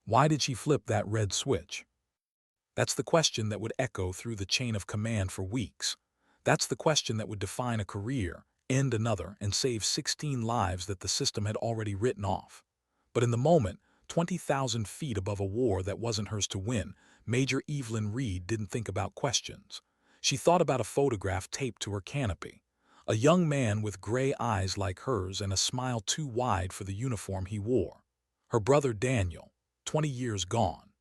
Why did she flip that red switch? That's the question that would echo through the chain of command for weeks. That's the question that would define a career, end another, and save 16 lives that the system had already written off. But in the moment, 20,000 feet above a war that wasn't hers to win, Major Evelyn Reed didn't think about questions. She thought about a photograph taped to her canopy. A young man with gray eyes like hers and a smile too wide for the uniform he wore. Her brother Daniel, 20 years gone.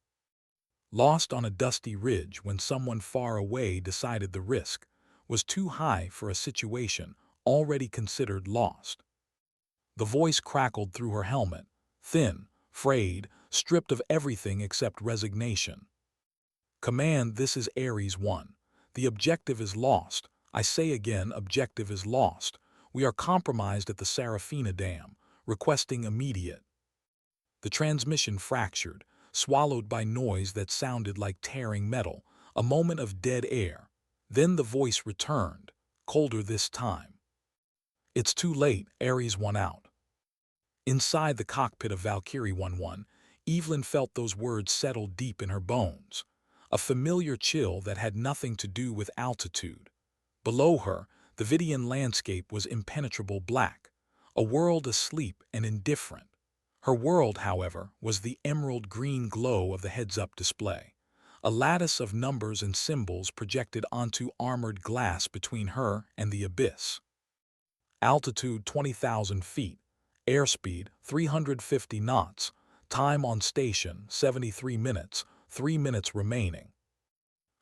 Lost on a dusty ridge when someone far away decided the risk was too high for a situation already considered lost. The voice crackled through her helmet, thin, frayed, stripped of everything except resignation. Command, this is Ares-1. The objective is lost. I say again, objective is lost. We are compromised at the Serafina Dam, requesting immediate. The transmission fractured, swallowed by noise that sounded like tearing metal, a moment of dead air. Then the voice returned, colder this time. It's too late, Ares-1 out. Inside the cockpit of Valkyrie 1-1, Evelyn felt those words settle deep in her bones. A familiar chill that had nothing to do with altitude. Below her, the Vidian landscape was impenetrable black, a world asleep and indifferent. Her world, however, was the emerald green glow of the heads-up display, a lattice of numbers and symbols projected onto armored glass between her and the abyss. Altitude 20,000 feet, airspeed 350 knots, time on station 73 minutes, 3 minutes remaining.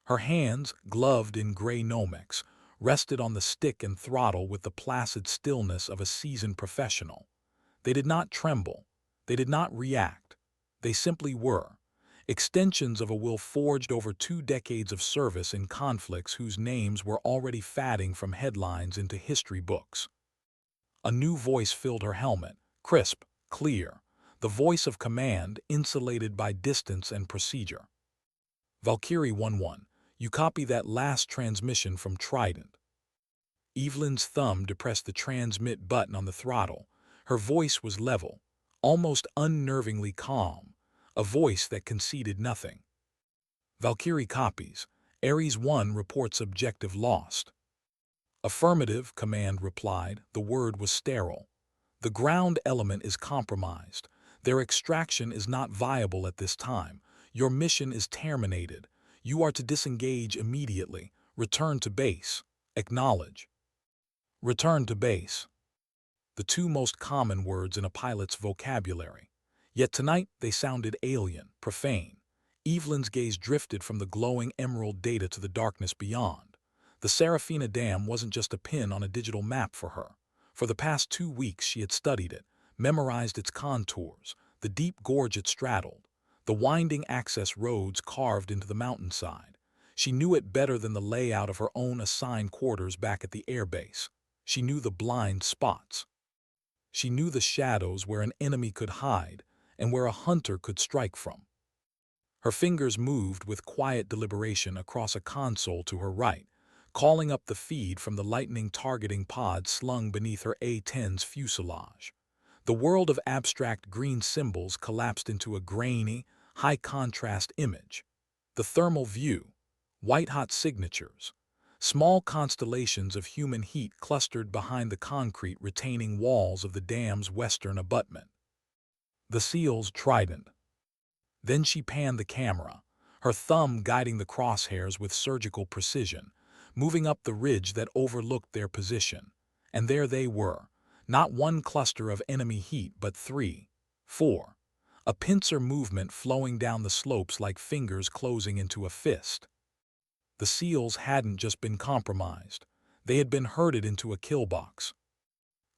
Her hands, gloved in gray Nomex, rested on the stick and throttle with the placid stillness of a seasoned professional. They did not tremble. They did not react. They simply were. Extensions of a will forged over 2 decades of service in conflicts whose names were already fading from headlines into history books. A new voice filled her helmet, crisp, clear, the voice of command insulated by distance and procedure. Valkyrie 1-1, you copy that last transmission from Trident. Evelyn's thumb depressed the transmit button on the throttle. Her voice was level, almost unnervingly calm, a voice that conceded nothing. Valkyrie copies. Ares-1 reports objective lost. Affirmative, command replied. The word was sterile. The ground element is compromised. Their extraction is not viable at this time. Your mission is terminated. You are to disengage immediately. Return to base. Acknowledge. Return to base. The 2 most common words in a pilot's vocabulary. Yet tonight they sounded alien, profane. Evelyn's gaze drifted from the glowing emerald data to the darkness beyond. The Serafina Dam wasn't just a pin on a digital map for her. For the past 2 weeks she had studied it, memorized its contours, the deep gorge it straddled, the winding access roads carved into the mountainside. She knew it better than the layout of her own assigned quarters back at the airbase. She knew the blind spots. She knew the shadows where an enemy could hide and where a hunter could strike from. Her fingers moved with quiet deliberation across a console to her right, calling up the feed from the lightning targeting pod slung beneath her A-10's fuselage. The world of abstract green symbols collapsed into a grainy, high-contrast image. The thermal view, white-hot signatures, small constellations of human heat clustered behind the concrete retaining walls of the dam's western abutment. The seal's Trident. Then she panned the camera, her thumb guiding the crosshairs with surgical precision, moving up the ridge that overlooked their position. And there they were, not one cluster of enemy heat but 3, 4. A pincer movement flowing down the slopes like fingers closing into a fist. The seals hadn't just been compromised. They had been herded into a kill box.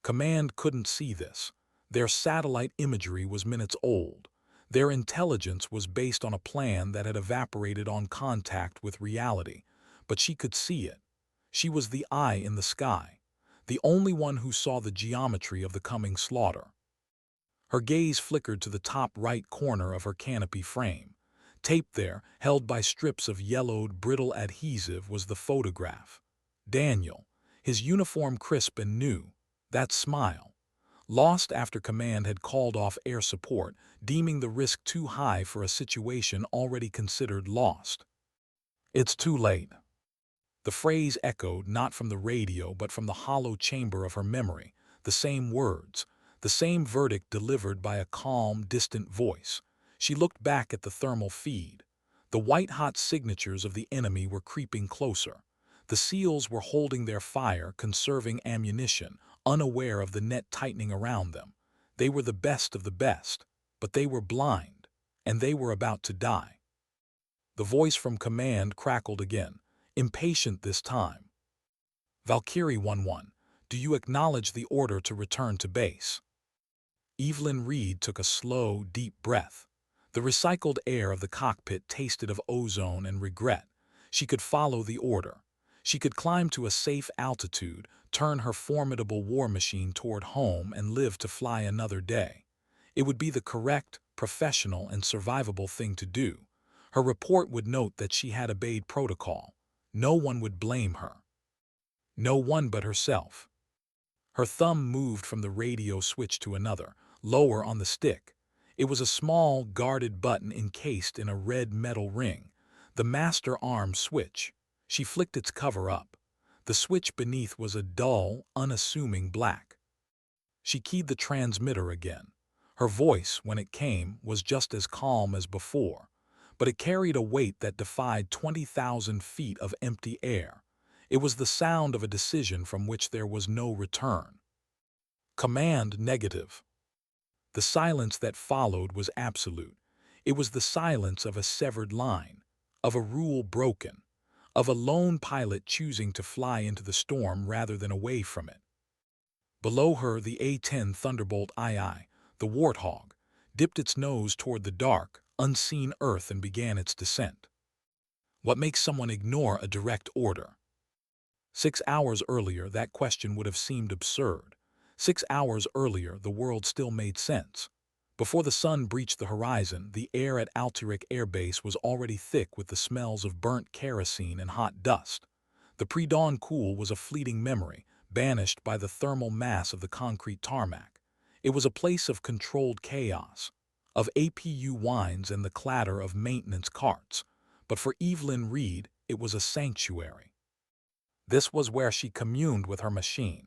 Command couldn't see this. Their satellite imagery was minutes old. Their intelligence was based on a plan that had evaporated on contact with reality. But she could see it. She was the eye in the sky, the only one who saw the geometry of the coming slaughter. Her gaze flickered to the top right corner of her canopy frame. Taped there, held by strips of yellowed, brittle adhesive, was the photograph. Daniel, his uniform crisp and new, that smile. lost after command had called off air support, deeming the risk too high for a situation already considered lost. It's too late. The phrase echoed not from the radio but from the hollow chamber of her memory, the same words, the same verdict delivered by a calm, distant voice. She looked back at the thermal feed. The white-hot signatures of the enemy were creeping closer. The SEALs were holding their fire, conserving ammunition, unaware of the net tightening around them. They were the best of the best, but they were blind, and they were about to die. The voice from command crackled again, impatient this time. Valkyrie 1-1, do you acknowledge the order to return to base? Evelyn Reed took a slow, deep breath. The recycled air of the cockpit tasted of ozone and regret. She could follow the order. She could climb to a safe altitude, turn her formidable war machine toward home, and live to fly another day. It would be the correct, professional, and survivable thing to do. Her report would note that she had obeyed protocol. No one would blame her. No one but herself. Her thumb moved from the radio switch to another, lower on the stick. It was a small, guarded button encased in a red metal ring, the master arm switch. She flicked its cover up. The switch beneath was a dull, unassuming black. She keyed the transmitter again. Her voice, when it came, was just as calm as before, but it carried a weight that defied 20,000 feet of empty air. It was the sound of a decision from which there was no return. Command negative. The silence that followed was absolute. It was the silence of a severed line, of a rule broken, of a lone pilot choosing to fly into the storm rather than away from it. Below her, the A-10 Thunderbolt II, the Warthog, dipped its nose toward the dark, unseen earth and began its descent. What makes someone ignore a direct order? 6 hours earlier, that question would have seemed absurd. 6 hours earlier, the world still made sense. Before the sun breached the horizon, the air at Altyrek Air Base was already thick with the smells of burnt kerosene and hot dust. The pre-dawn cool was a fleeting memory, banished by the thermal mass of the concrete tarmac. It was a place of controlled chaos, of APU whines and the clatter of maintenance carts. But for Evelyn Reed, it was a sanctuary. This was where she communed with her machine.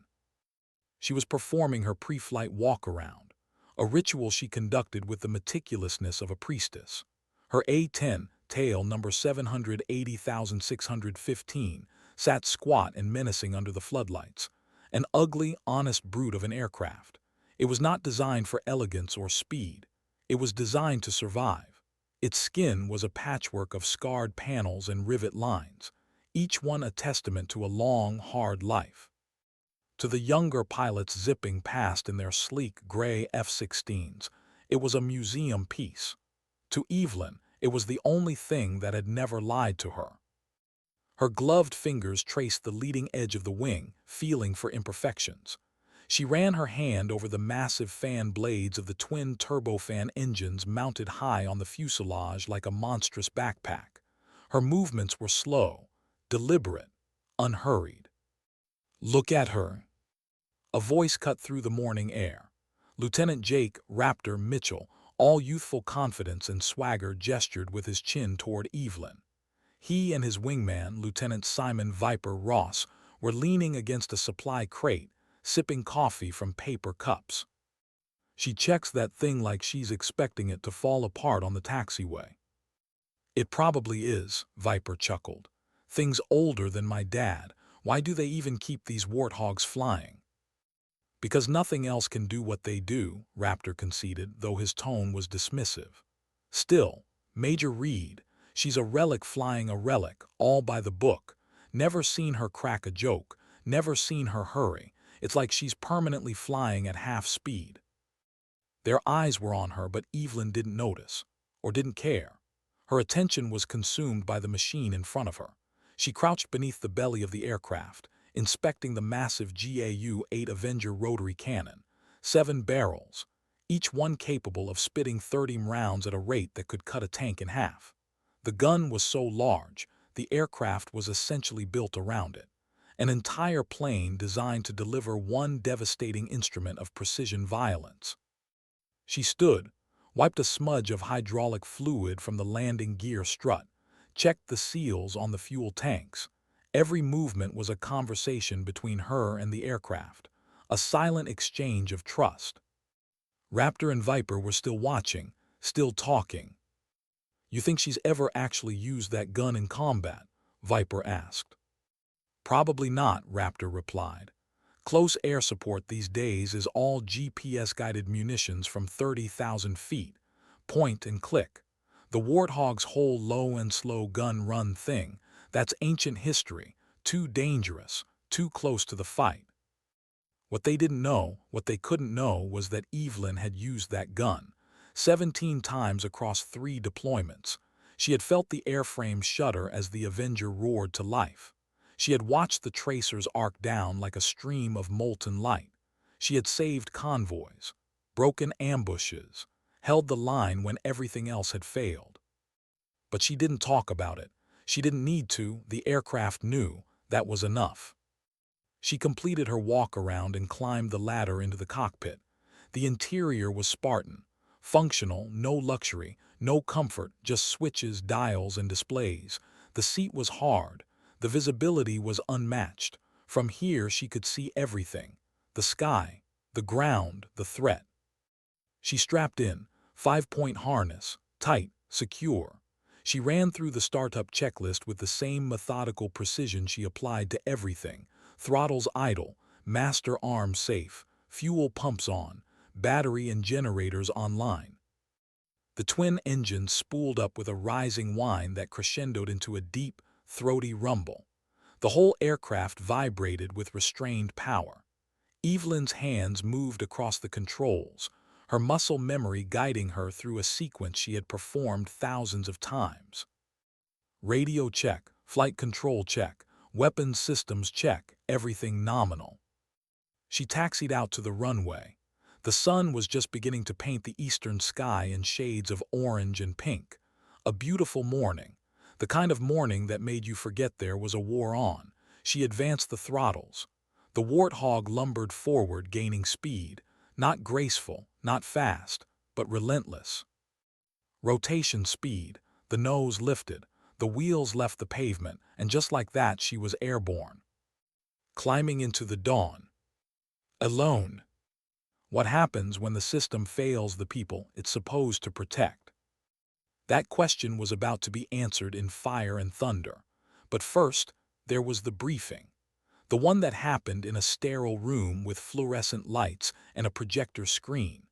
She was performing her pre-flight walk-around, a ritual she conducted with the meticulousness of a priestess. Her A-10, tail number 780,615, sat squat and menacing under the floodlights, an ugly, honest brute of an aircraft. It was not designed for elegance or speed. It was designed to survive. Its skin was a patchwork of scarred panels and rivet lines, each one a testament to a long, hard life. To the younger pilots zipping past in their sleek gray F-16s, it was a museum piece. To Evelyn, it was the only thing that had never lied to her. Her gloved fingers traced the leading edge of the wing, feeling for imperfections. She ran her hand over the massive fan blades of the twin turbofan engines mounted high on the fuselage like a monstrous backpack. Her movements were slow, deliberate, unhurried. "Look at her." A voice cut through the morning air. Lieutenant Jake Raptor Mitchell, all youthful confidence and swagger, gestured with his chin toward Evelyn. He and his wingman, Lieutenant Simon Viper Ross, were leaning against a supply crate, sipping coffee from paper cups. "She checks that thing like she's expecting it to fall apart on the taxiway." "It probably is," Viper chuckled. "Things older than my dad. Why do they even keep these warthogs flying?" "Because nothing else can do what they do," Raptor conceded, though his tone was dismissive. "Still, Major Reed, she's a relic flying a relic, all by the book. Never seen her crack a joke, never seen her hurry. It's like she's permanently flying at half speed." Their eyes were on her, but Evelyn didn't notice, or didn't care. Her attention was consumed by the machine in front of her. She crouched beneath the belly of the aircraft, inspecting the massive GAU-8 Avenger rotary cannon, 7 barrels, each one capable of spitting 30 rounds at a rate that could cut a tank in half. The gun was so large, the aircraft was essentially built around it. An entire plane designed to deliver one devastating instrument of precision violence. She stood, wiped a smudge of hydraulic fluid from the landing gear strut, checked the seals on the fuel tanks. Every movement was a conversation between her and the aircraft, a silent exchange of trust. Raptor and Viper were still watching, still talking. "You think she's ever actually used that gun in combat?" Viper asked. "Probably not," Raptor replied. "Close air support these days is all GPS-guided munitions from 30,000 feet. Point and click. The Warthog's whole low and slow gun run thing, that's ancient history, too dangerous, too close to the fight." What they didn't know, what they couldn't know, was that Evelyn had used that gun 17 times across 3 deployments. She had felt the airframe shudder as the Avenger roared to life. She had watched the tracers arc down like a stream of molten light. She had saved convoys, broken ambushes, held the line when everything else had failed. But she didn't talk about it. She didn't need to. The aircraft knew that was enough. She completed her walk-around and climbed the ladder into the cockpit. The interior was Spartan, functional, no luxury, no comfort, just switches, dials, and displays. The seat was hard. The visibility was unmatched. From here she could see everything: the sky, the ground, the threat. She strapped in, 5-point harness, tight, secure. She ran through the startup checklist with the same methodical precision she applied to everything: throttles idle, master arm safe, fuel pumps on, battery and generators online. The twin engines spooled up with a rising whine that crescendoed into a deep, throaty rumble. The whole aircraft vibrated with restrained power. Evelyn's hands moved across the controls, her muscle memory guiding her through a sequence she had performed thousands of times. Radio check, flight control check, weapons systems check, everything nominal. She taxied out to the runway. The sun was just beginning to paint the eastern sky in shades of orange and pink. A beautiful morning, the kind of morning that made you forget there was a war on. She advanced the throttles. The Warthog lumbered forward, gaining speed, not graceful, not fast, but relentless. Rotation speed, the nose lifted, the wheels left the pavement, and just like that she was airborne. Climbing into the dawn. Alone. What happens when the system fails the people it's supposed to protect? That question was about to be answered in fire and thunder. But first, there was the briefing. The one that happened in a sterile room with fluorescent lights and a projector screen.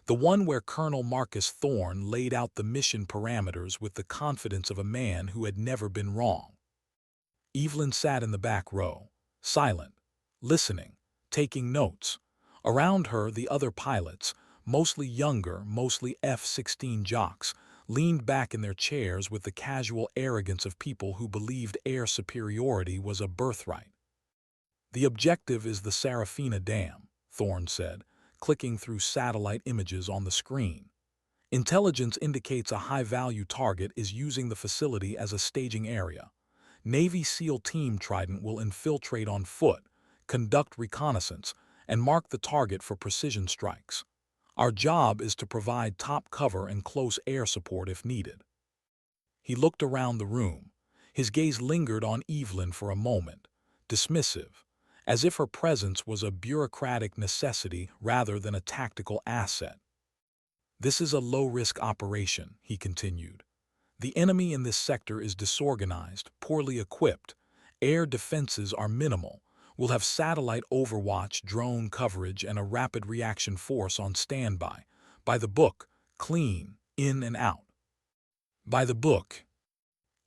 The one where Colonel Marcus Thorne laid out the mission parameters with the confidence of a man who had never been wrong. Evelyn sat in the back row, silent, listening, taking notes. Around her, the other pilots, mostly younger, mostly F-16 jocks, leaned back in their chairs with the casual arrogance of people who believed air superiority was a birthright. "The objective is the Sarafina Dam," Thorne said, clicking through satellite images on the screen. "Intelligence indicates a high-value target is using the facility as a staging area. Navy SEAL Team Trident will infiltrate on foot, conduct reconnaissance, and mark the target for precision strikes. Our job is to provide top cover and close air support if needed." He looked around the room. His gaze lingered on Evelyn for a moment, dismissive, as if her presence was a bureaucratic necessity rather than a tactical asset. "This is a low-risk operation," he continued. "The enemy in this sector is disorganized, poorly equipped. Air defenses are minimal. We'll have satellite overwatch, drone coverage, and a rapid reaction force on standby. By the book, clean, in and out." By the book.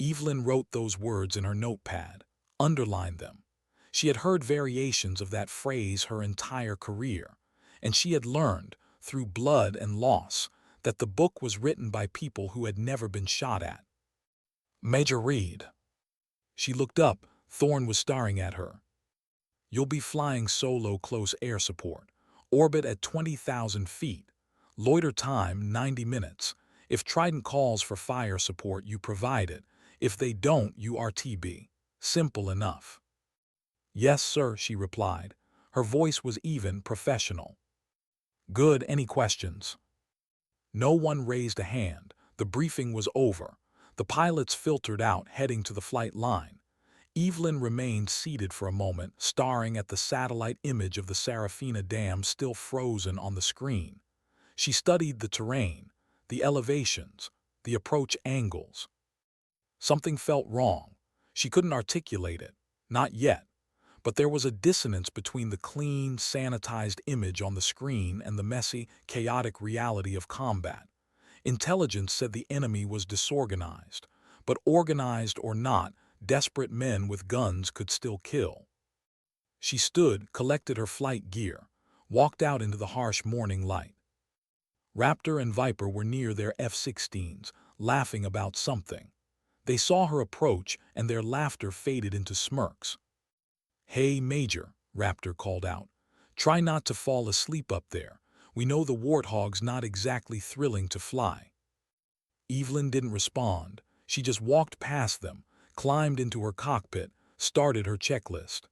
Evelyn wrote those words in her notepad, underlined them. She had heard variations of that phrase her entire career, and she had learned, through blood and loss, that the book was written by people who had never been shot at. "Major Reed." She looked up. Thorne was staring at her. "You'll be flying solo close air support. Orbit at 20,000 feet. Loiter time 90 minutes. If Trident calls for fire support, you provide it. If they don't, you RTB. Simple enough." "Yes, sir," she replied. Her voice was even, professional. "Good, any questions?" No one raised a hand. The briefing was over. The pilots filtered out, heading to the flight line. Evelyn remained seated for a moment, staring at the satellite image of the Serafina Dam still frozen on the screen. She studied the terrain, the elevations, the approach angles. Something felt wrong. She couldn't articulate it. Not yet. But there was a dissonance between the clean, sanitized image on the screen and the messy, chaotic reality of combat. Intelligence said the enemy was disorganized, but organized or not, desperate men with guns could still kill. She stood, collected her flight gear, walked out into the harsh morning light. Raptor and Viper were near their F-16s, laughing about something. They saw her approach, and their laughter faded into smirks. "Hey, Major," Raptor called out. "Try not to fall asleep up there. We know the Warthog's not exactly thrilling to fly." Evelyn didn't respond. She just walked past them, climbed into her cockpit, started her checklist.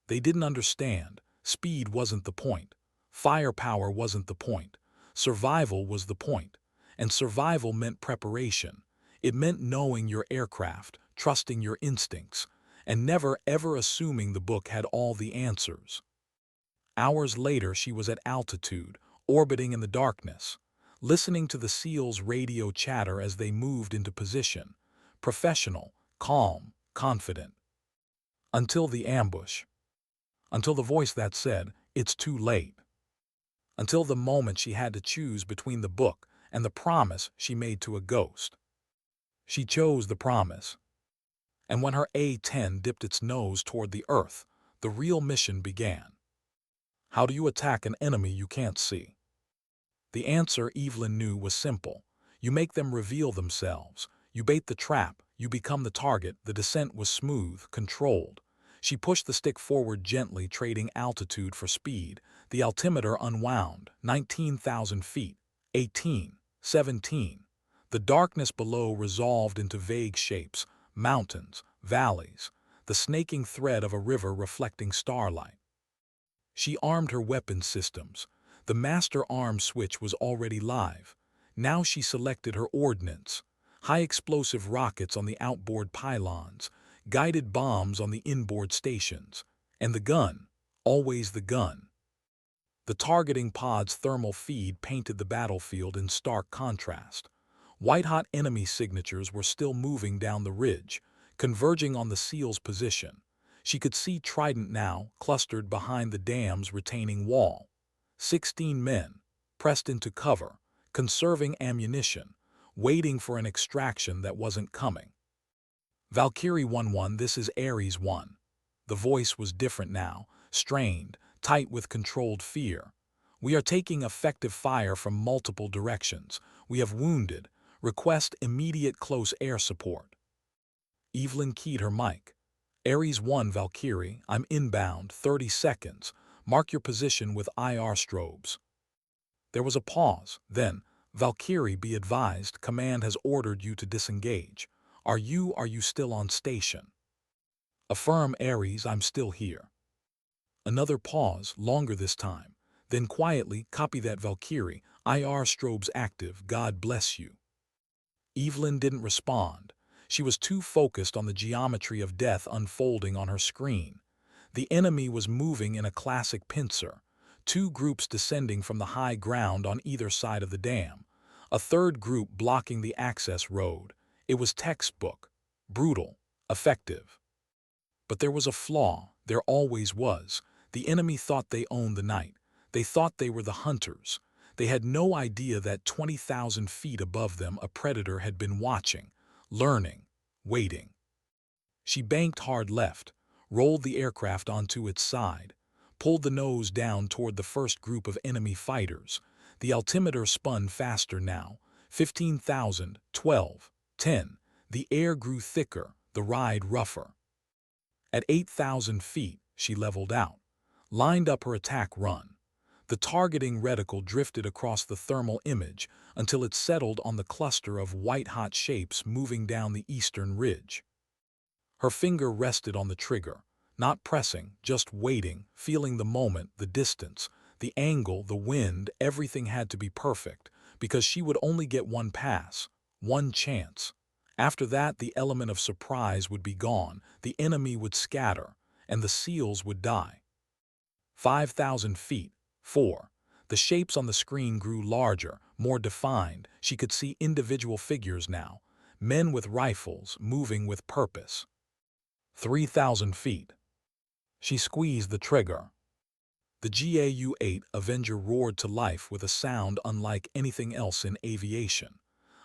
They didn't understand. Speed wasn't the point. Firepower wasn't the point. Survival was the point. And survival meant preparation. It meant knowing your aircraft, trusting your instincts, and never ever assuming the book had all the answers. Hours later, she was at altitude, orbiting in the darkness, listening to the SEALs' radio chatter as they moved into position, professional, calm, confident. Until the ambush. Until the voice that said, "It's too late." Until the moment she had to choose between the book and the promise she made to a ghost. She chose the promise. And when her A-10 dipped its nose toward the Earth, the real mission began. How do you attack an enemy you can't see? The answer, Evelyn knew, was simple. You make them reveal themselves. You bait the trap. You become the target. The descent was smooth, controlled. She pushed the stick forward gently, trading altitude for speed. The altimeter unwound. 19,000 feet. 18. 17. The darkness below resolved into vague shapes. Mountains, valleys, the snaking thread of a river reflecting starlight. She armed her weapon systems. The master arm switch was already live. Now she selected her ordnance. High-explosive rockets on the outboard pylons, guided bombs on the inboard stations. And the gun, always the gun. The targeting pod's thermal feed painted the battlefield in stark contrast. White-hot enemy signatures were still moving down the ridge, converging on the SEAL's position. She could see Trident now, clustered behind the dam's retaining wall. 16 men, pressed into cover, conserving ammunition, waiting for an extraction that wasn't coming. "Valkyrie 1-1, this is Ares 1. The voice was different now, strained, tight with controlled fear. "We are taking effective fire from multiple directions. We have wounded. Request immediate close air support." Evelyn keyed her mic. "Ares 1, Valkyrie, I'm inbound, 30 seconds. Mark your position with IR strobes." There was a pause. Then, "Valkyrie, be advised, command has ordered you to disengage. Are you still on station?" "Affirm, Ares, I'm still here." Another pause, longer this time. Then quietly, "Copy that, Valkyrie. IR strobes active. God bless you." Evelyn didn't respond. She was too focused on the geometry of death unfolding on her screen. The enemy was moving in a classic pincer. Two groups descending from the high ground on either side of the dam. A third group blocking the access road. It was textbook. Brutal. Effective. But there was a flaw. There always was. The enemy thought they owned the night. They thought they were the hunters. They had no idea that 20,000 feet above them a predator had been watching, learning, waiting. She banked hard left, rolled the aircraft onto its side, pulled the nose down toward the first group of enemy fighters. The altimeter spun faster now. 15,000, 12, 10. The air grew thicker, the ride rougher. At 8,000 feet, she leveled out, lined up her attack run. The targeting reticle drifted across the thermal image until it settled on the cluster of white-hot shapes moving down the eastern ridge. Her finger rested on the trigger. Not pressing, just waiting, feeling the moment, the distance, the angle, the wind, everything had to be perfect, because she would only get one pass, one chance. After that, the element of surprise would be gone, the enemy would scatter, and the SEALs would die. 5,000 feet. 4. The shapes on the screen grew larger, more defined. She could see individual figures now, men with rifles, moving with purpose. 3,000 feet. She squeezed the trigger. The GAU-8 Avenger roared to life with a sound unlike anything else in aviation.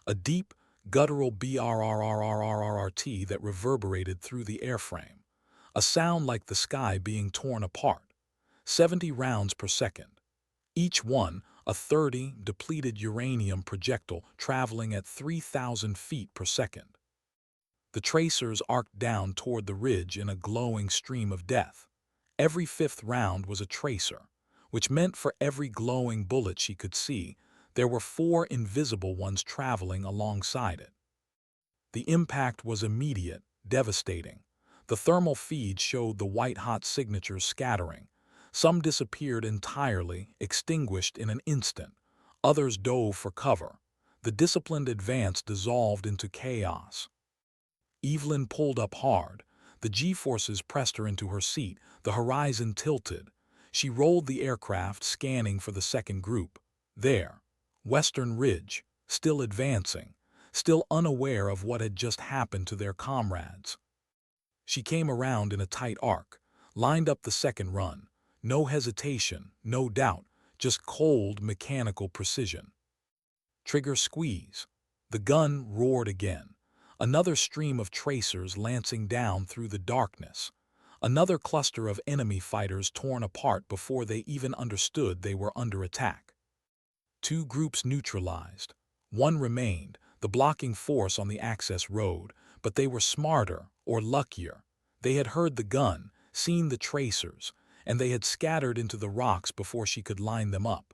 A deep, guttural brrrrrrrrt that reverberated through the airframe. A sound like the sky being torn apart. 70 rounds per second. Each one, a 30 depleted uranium projectile traveling at 3,000 feet per second. The tracers arced down toward the ridge in a glowing stream of death. Every fifth round was a tracer, which meant for every glowing bullet she could see, there were 4 invisible ones traveling alongside it. The impact was immediate, devastating. The thermal feed showed the white-hot signatures scattering. Some disappeared entirely, extinguished in an instant. Others dove for cover. The disciplined advance dissolved into chaos. Evelyn pulled up hard. The G-forces pressed her into her seat. The horizon tilted. She rolled the aircraft, scanning for the second group. There, Western Ridge, still advancing, still unaware of what had just happened to their comrades. She came around in a tight arc, lined up the second run. No hesitation, no doubt, just cold mechanical precision. Trigger squeeze. The gun roared again. Another stream of tracers lancing down through the darkness. Another cluster of enemy fighters torn apart before they even understood they were under attack. 2 groups neutralized. 1 remained, the blocking force on the access road, but they were smarter or luckier. They had heard the gun, seen the tracers, and they had scattered into the rocks before she could line them up.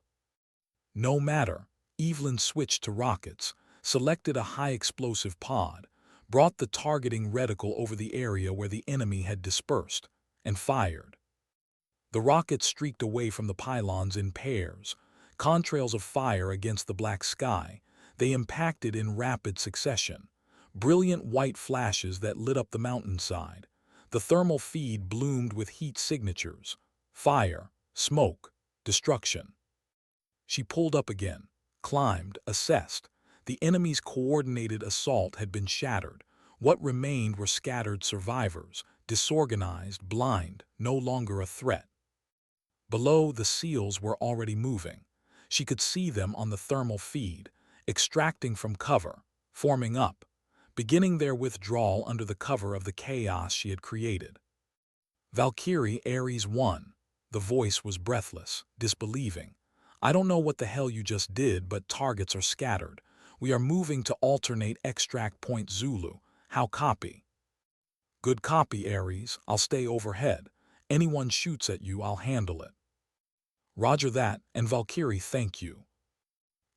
No matter, Evelyn switched to rockets, selected a high-explosive pod, brought the targeting reticle over the area where the enemy had dispersed, and fired. The rockets streaked away from the pylons in pairs, contrails of fire against the black sky. They impacted in rapid succession, brilliant white flashes that lit up the mountainside. The thermal feed bloomed with heat signatures, fire, smoke, destruction. She pulled up again, climbed, assessed. The enemy's coordinated assault had been shattered. What remained were scattered survivors, disorganized, blind, no longer a threat. Below, the SEALs were already moving. She could see them on the thermal feed, extracting from cover, forming up, beginning their withdrawal under the cover of the chaos she had created. Valkyrie Ares 1. The voice was breathless, disbelieving. I don't know what the hell you just did, but targets are scattered. We are moving to alternate extract point Zulu. How copy? Good copy, Ares. I'll stay overhead. Anyone shoots at you, I'll handle it. Roger that, and Valkyrie, thank you.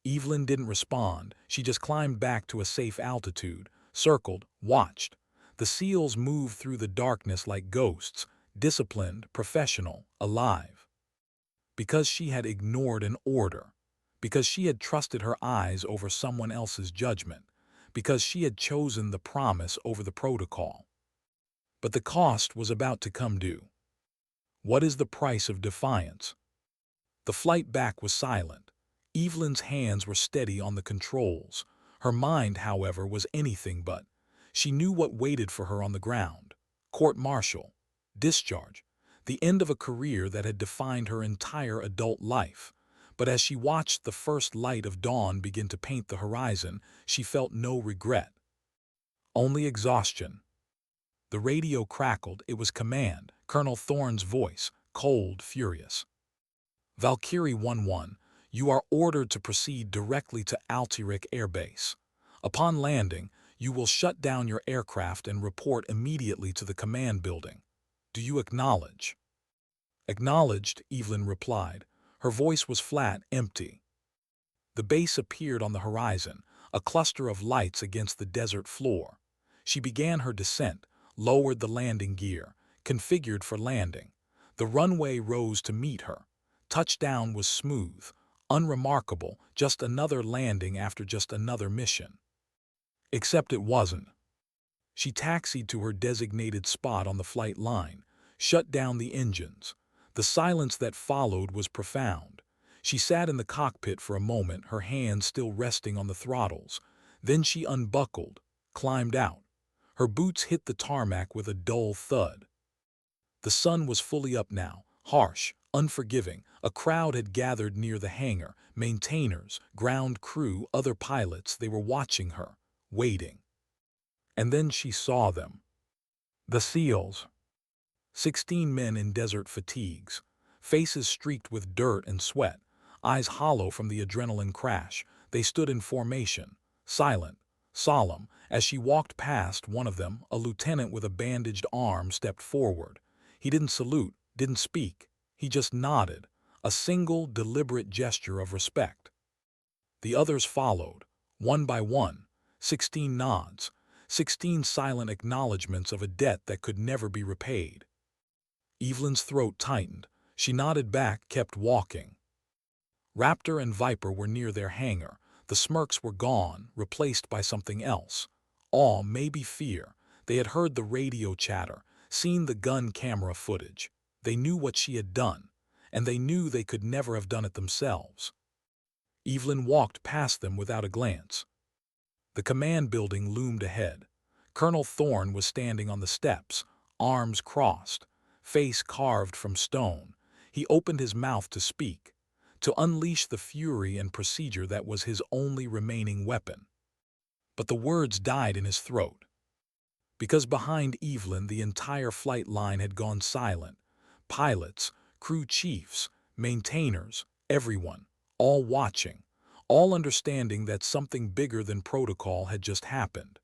Evelyn didn't respond. She just climbed back to a safe altitude, circled, watched. The SEALs moved through the darkness like ghosts, disciplined, professional, alive. Because she had ignored an order, because she had trusted her eyes over someone else's judgment, because she had chosen the promise over the protocol. But the cost was about to come due. What is the price of defiance? The flight back was silent. Evelyn's hands were steady on the controls. Her mind, however, was anything but. She knew what waited for her on the ground. Court-martial, discharge, the end of a career that had defined her entire adult life. But as she watched the first light of dawn begin to paint the horizon, she felt no regret. Only exhaustion. The radio crackled. It was command, Colonel Thorne's voice, cold, furious. Valkyrie 1-1, you are ordered to proceed directly to Altirik Air Base. Upon landing, you will shut down your aircraft and report immediately to the command building. Do you acknowledge? Acknowledged, Evelyn replied. Her voice was flat, empty. The base appeared on the horizon, a cluster of lights against the desert floor. She began her descent, lowered the landing gear, configured for landing. The runway rose to meet her. Touchdown was smooth, unremarkable, just another landing after just another mission. Except it wasn't. She taxied to her designated spot on the flight line, shut down the engines. The silence that followed was profound. She sat in the cockpit for a moment, her hands still resting on the throttles. Then she unbuckled, climbed out. Her boots hit the tarmac with a dull thud. The sun was fully up now, harsh, unforgiving. A crowd had gathered near the hangar, maintainers, ground crew, other pilots. They were watching her, waiting. And then she saw them. The SEALs. 16 men in desert fatigues, faces streaked with dirt and sweat, eyes hollow from the adrenaline crash. They stood in formation, silent, solemn. As she walked past one of them, a lieutenant with a bandaged arm stepped forward. He didn't salute, didn't speak. He just nodded, a single, deliberate gesture of respect. The others followed, one by one, 16 nods, 16 silent acknowledgments of a debt that could never be repaid. Evelyn's throat tightened. She nodded back, kept walking. Raptor and Viper were near their hangar. The smirks were gone, replaced by something else. Awe, maybe fear. They had heard the radio chatter, seen the gun camera footage. They knew what she had done, and they knew they could never have done it themselves. Evelyn walked past them without a glance. The command building loomed ahead. Colonel Thorne was standing on the steps, arms crossed, face carved from stone. He opened his mouth to speak, to unleash the fury and procedure that was his only remaining weapon. But the words died in his throat. Because behind Evelyn the entire flight line had gone silent. Pilots, crew chiefs, maintainers, everyone, all watching, all understanding that something bigger than protocol had just happened.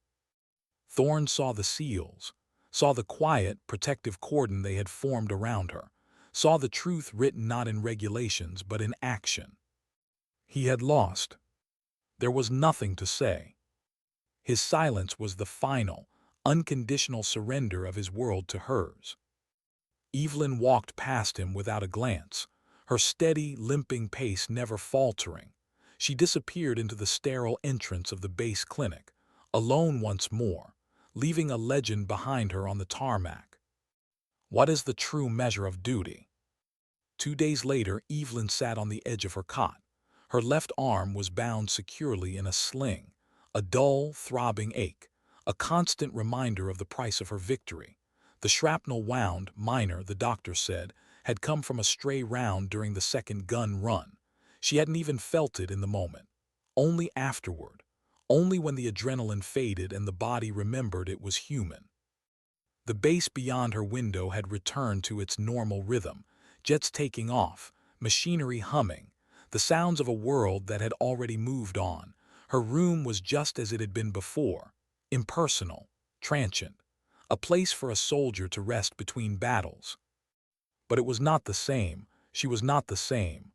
Thorne saw the SEALs, saw the quiet, protective cordon they had formed around her, saw the truth written not in regulations but in action. He had lost. There was nothing to say. His silence was the final, unconditional surrender of his world to hers. Evelyn walked past him without a glance, her steady, limping pace never faltering. She disappeared into the sterile entrance of the base clinic, alone once more, leaving a legend behind her on the tarmac. What is the true measure of duty? 2 days later, Evelyn sat on the edge of her cot. Her left arm was bound securely in a sling, a dull, throbbing ache, a constant reminder of the price of her victory. The shrapnel wound, minor, the doctor said, had come from a stray round during the second gun run. She hadn't even felt it in the moment. Only afterward. Only when the adrenaline faded and the body remembered it was human. The base beyond her window had returned to its normal rhythm, jets taking off, machinery humming, the sounds of a world that had already moved on. Her room was just as it had been before, impersonal, transient, a place for a soldier to rest between battles. But it was not the same. She was not the same.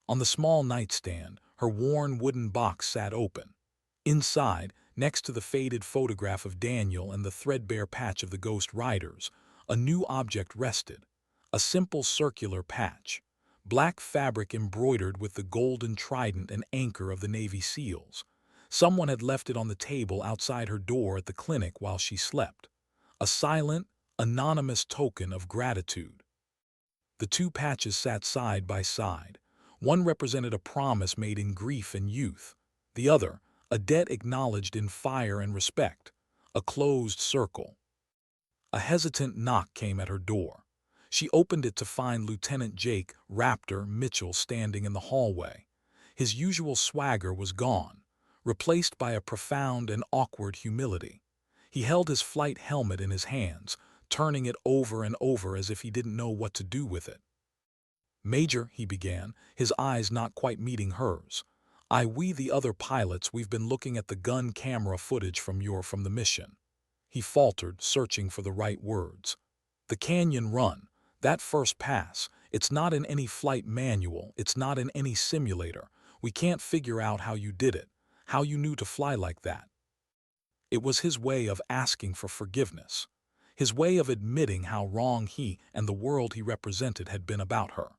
On the small nightstand, her worn wooden box sat open. Inside, next to the faded photograph of Daniel and the threadbare patch of the Ghost Riders, a new object rested. A simple circular patch, black fabric embroidered with the golden trident and anchor of the Navy SEALs. Someone had left it on the table outside her door at the clinic while she slept. A silent, anonymous token of gratitude. The two patches sat side by side. One represented a promise made in grief and youth. The other, a debt acknowledged in fire and respect. A closed circle. A hesitant knock came at her door. She opened it to find Lieutenant Jake Raptor Mitchell standing in the hallway. His usual swagger was gone, replaced by a profound and awkward humility. He held his flight helmet in his hands, turning it over and over as if he didn't know what to do with it. "Major," he began, his eyes not quite meeting hers. "We the other pilots, we've been looking at the gun camera footage from the mission." He faltered, searching for the right words. "The canyon run, that first pass, it's not in any flight manual, it's not in any simulator. We can't figure out how you did it, how you knew to fly like that." It was his way of asking for forgiveness. his way of admitting how wrong he and the world he represented had been about her.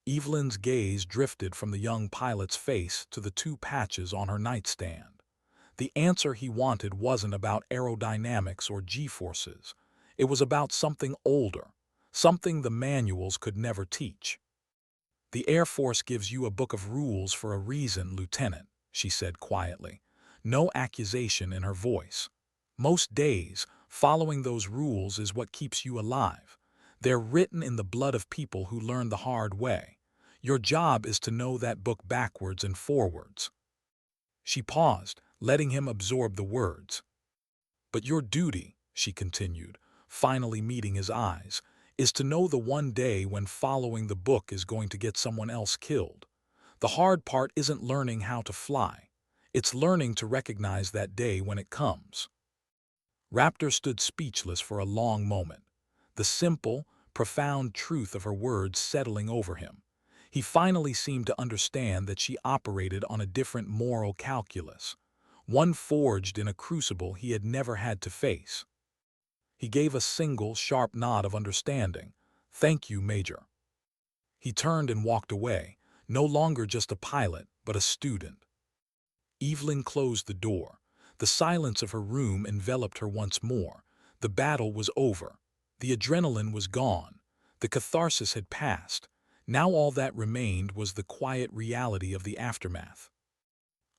Evelyn's gaze drifted from the young pilot's face to the two patches on her nightstand. The answer he wanted wasn't about aerodynamics or G-forces. It was about something older, something the manuals could never teach. "The Air Force gives you a book of rules for a reason, Lieutenant," she said quietly, no accusation in her voice. "Most days, following those rules is what keeps you alive. They're written in the blood of people who learn the hard way. Your job is to know that book backwards and forwards." She paused, letting him absorb the words. "But your duty," she continued, finally meeting his eyes, "is to know the one day when following the book is going to get someone else killed. The hard part isn't learning how to fly. It's learning to recognize that day when it comes." Raptor stood speechless for a long moment, the simple, profound truth of her words settling over him. He finally seemed to understand that she operated on a different moral calculus, one forged in a crucible he had never had to face. He gave a single, sharp nod of understanding. "Thank you, Major." He turned and walked away, no longer just a pilot, but a student. Evelyn closed the door. The silence of her room enveloped her once more. The battle was over. The adrenaline was gone. The catharsis had passed. Now all that remained was the quiet reality of the aftermath.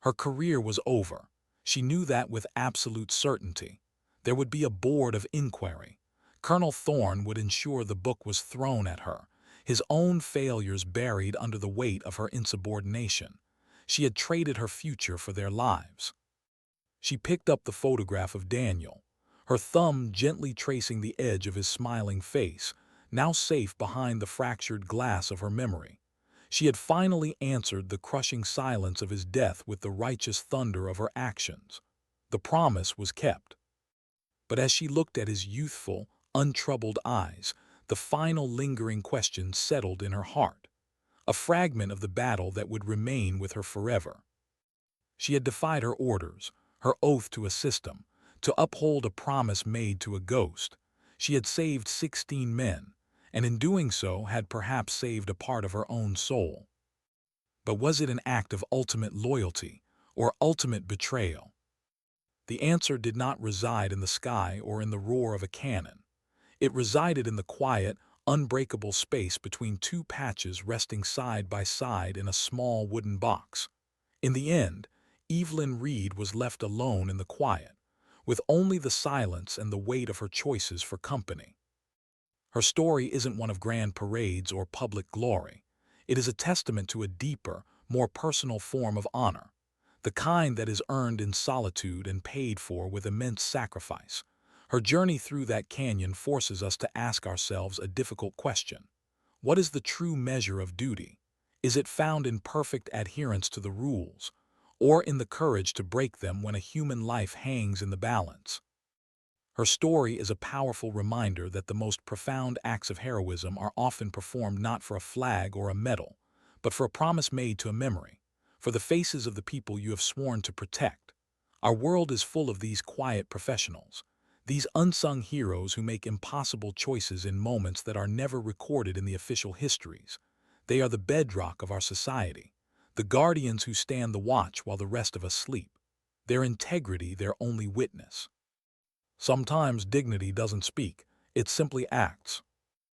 Her career was over. She knew that with absolute certainty. There would be a board of inquiry. Colonel Thorne would ensure the book was thrown at her, his own failures buried under the weight of her insubordination. She had traded her future for their lives. She picked up the photograph of Daniel, her thumb gently tracing the edge of his smiling face, now safe behind the fractured glass of her memory. She had finally answered the crushing silence of his death with the righteous thunder of her actions. The promise was kept. But as she looked at his youthful, untroubled eyes, the final lingering question settled in her heart, a fragment of the battle that would remain with her forever. She had defied her orders, her oath to a system, to uphold a promise made to a ghost. She had saved 16 men, and in doing so had perhaps saved a part of her own soul. But was it an act of ultimate loyalty or ultimate betrayal? The answer did not reside in the sky or in the roar of a cannon. It resided in the quiet, unbreakable space between two patches resting side by side in a small wooden box. In the end, Evelyn Reed was left alone in the quiet, with only the silence and the weight of her choices for company. Her story isn't one of grand parades or public glory. It is a testament to a deeper, more personal form of honor, the kind that is earned in solitude and paid for with immense sacrifice. Her journey through that canyon forces us to ask ourselves a difficult question. What is the true measure of duty? Is it found in perfect adherence to the rules, or in the courage to break them when a human life hangs in the balance? Her story is a powerful reminder that the most profound acts of heroism are often performed not for a flag or a medal, but for a promise made to a memory, for the faces of the people you have sworn to protect. Our world is full of these quiet professionals, these unsung heroes who make impossible choices in moments that are never recorded in the official histories. They are the bedrock of our society, the guardians who stand the watch while the rest of us sleep. Their integrity, their only witness. Sometimes dignity doesn't speak, it simply acts.